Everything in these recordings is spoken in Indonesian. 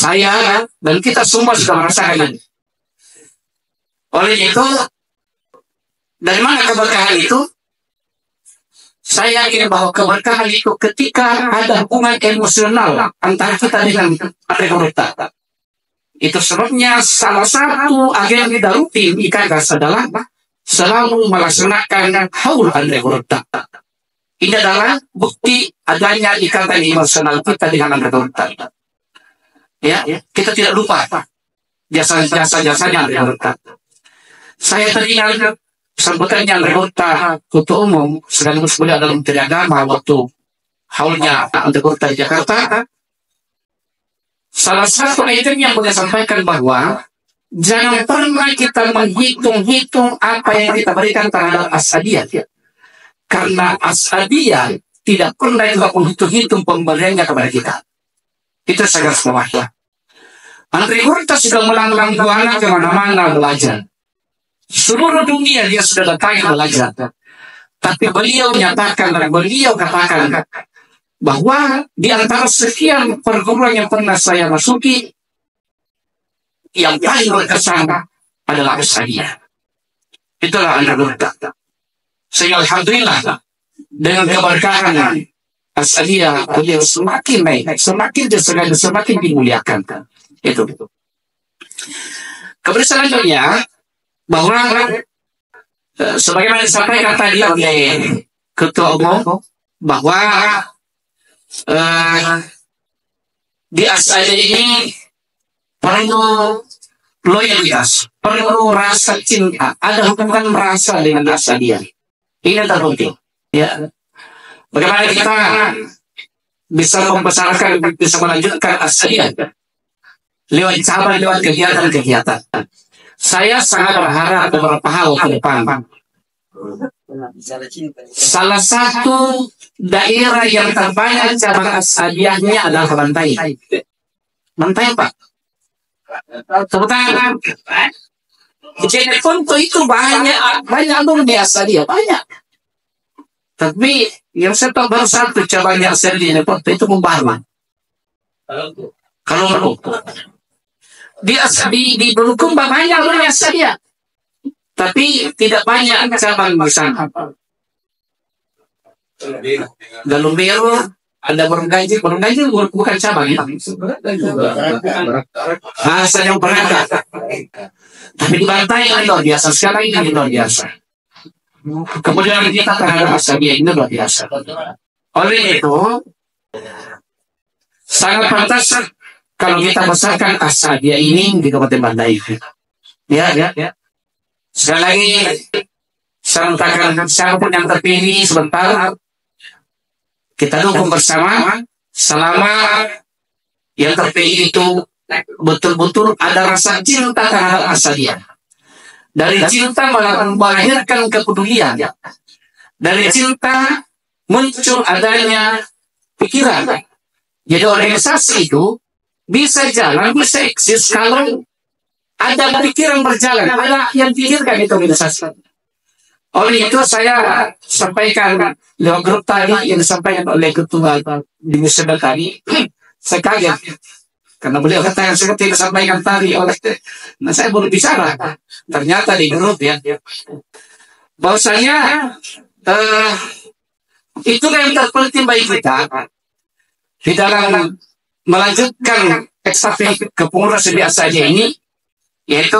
Saya dan kita semua sudah merasakan ini. Oleh itu, dari mana keberkahan itu? Saya yakin bahwa keberkahan itu ketika ada hubungan emosional antara kita dengan rekrutasi. Itu sebabnya salah satu agenda rutin IKAGAS adalah selalu melaksanakan haul rekrutasi. Ini adalah bukti adanya ikatan emosional kita dengan rekrutasi. Ya, kita tidak lupa jasa-jasanya rekrutasi. Saya teringat sambutannya anggota Ketua Umum sekaligus beliau dalam Menteri Agama waktu haulnya anggota di Jakarta. Salah satu item yang beliau sampaikan bahwa jangan pernah kita menghitung-hitung apa yang kita berikan terhadap Asadiyah, karena Asadiyah tidak pernah juga menghitung-hitung pemberiannya kepada kita. Itu sangat semua. Antri Hurta sudah melanglang buana kemana-mana belajar. Seluruh dunia dia sudah datang belajar. Tapi beliau nyatakan dan beliau katakan bahwa di antara sekian perguruan yang pernah saya masuki, yang paling berkesan adalah Asadiyah. Itulah anak Hurta. Sehingga alhamdulillah dengan keberkahan Asadiyah beliau semakin naik, semakin dimuliakan. Itu. Kemudian selanjutnya bahwa sebagaimana disampaikan tadi oleh Ketua Umum bahwa di Asadiyah ini perlu loyalitas, perlu rasa cinta, ada hubungan rasa dengan Asadiyah. Ini terpenting. Ya. Bagaimana kita bisa membesarkan, bisa melanjutkan Asadiyah lewat cabang, lewat kegiatan-kegiatan. Saya sangat berharap beberapa hal ke depan. Salah satu daerah yang terbanyak cabang Asadiyahnya adalah Bantai. Bantai, Pak. Sebutan Jeneponto itu banyak dong di Asadiyah, banyak. Tapi yang saya tahu baru satu cabangnya Asadiyah Jeneponto itu Mumbarman. Kalau Maluku. Di Bulukumba banyak orang Asadiyah, tapi tidak banyak cabang di sana. Galumbero ada Burunggaji bukan cabang ya. Bahasa yang berangkat. Tapi di Bantai ini luar biasa. Sekarang ini luar biasa. Kemudian kita terhadap Asadiyah ini luar biasa. Oleh itu sangat pantas kalau kita besarkan Asadiyah ini di Kabupaten Bantai. Ya. Sekali lagi, saya mintakan siapapun yang terpilih sebentar, kita dukung bersama selama yang terpilih itu betul-betul ada rasa cinta terhadap Asadiyah. Dari cinta melahirkan kepedulian. Dari cinta muncul adanya pikiran. Jadi organisasi itu bisa jalan, bisa eksis kalau ada pikiran berjalan, ada yang pikirkan itu organisasi. Oleh itu saya sampaikan lewat grup tadi yang disampaikan oleh Ketua di Musibah tadi, saya kaget. Karena beliau katakan seperti yang disampaikan tadi oleh, nah saya baru bicara. Ternyata di grup ya, bahwasanya itu yang terpenting bagi kita di dalam melanjutkan estafet kepengurusan di Asadiyah ini, yaitu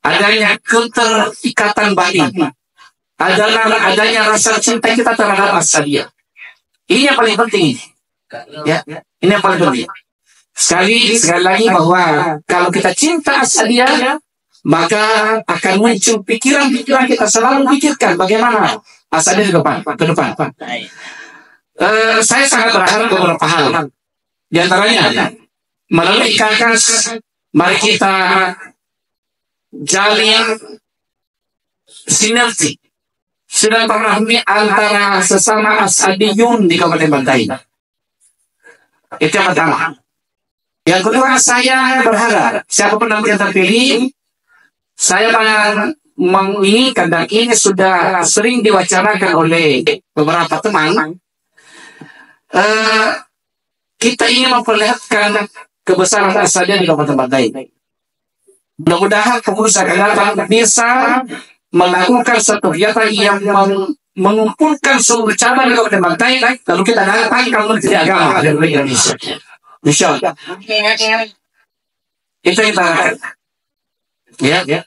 adanya keterikatan batin, adanya rasa cinta kita terhadap Asadiyah. Ini yang paling penting. Ya, ini yang paling penting. Sekali lagi bahwa kalau kita cinta Asadiyah, maka akan muncul pikiran-pikiran kita selalu pikirkan bagaimana Asadiyah ke depan. Saya sangat berharap beberapa hal. Di antaranya, melalui IKAGAS, mari kita jalin sinergi, silaturahmi antara sesama Asadiyun di Kabupaten Bantai. Itu yang pertama. Yang kedua, saya berharap siapapun nanti yang terpilih, saya menginginkan dan ini sudah sering diwacanakan oleh beberapa teman. Kita ingin memperlihatkan kebesaran asalnya di Kabupaten Bantai. Mudah-mudahan pengurus akan datang bisa melakukan satu kegiatan yang mengumpulkan seluruh cabang di Kabupaten Bantai, lalu kita datang ke Menteri Agama dari Indonesia. Insya Allah. Itu yang kita harapkan. Ya.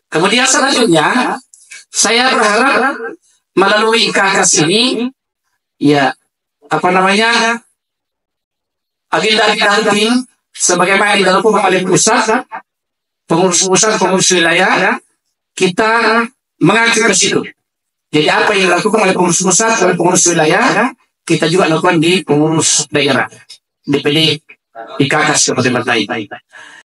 Kemudian selanjutnya, saya berharap melalui KKS ini, ya, agenda penting sebagaimana dilakukan oleh pusat, pengurus wilayah, kita mengacu ke situ. Jadi apa yang dilakukan oleh pengurus pusat, oleh pengurus wilayah, kita juga lakukan di pengurus daerah, DPD, di KKS Kabupaten Bantai.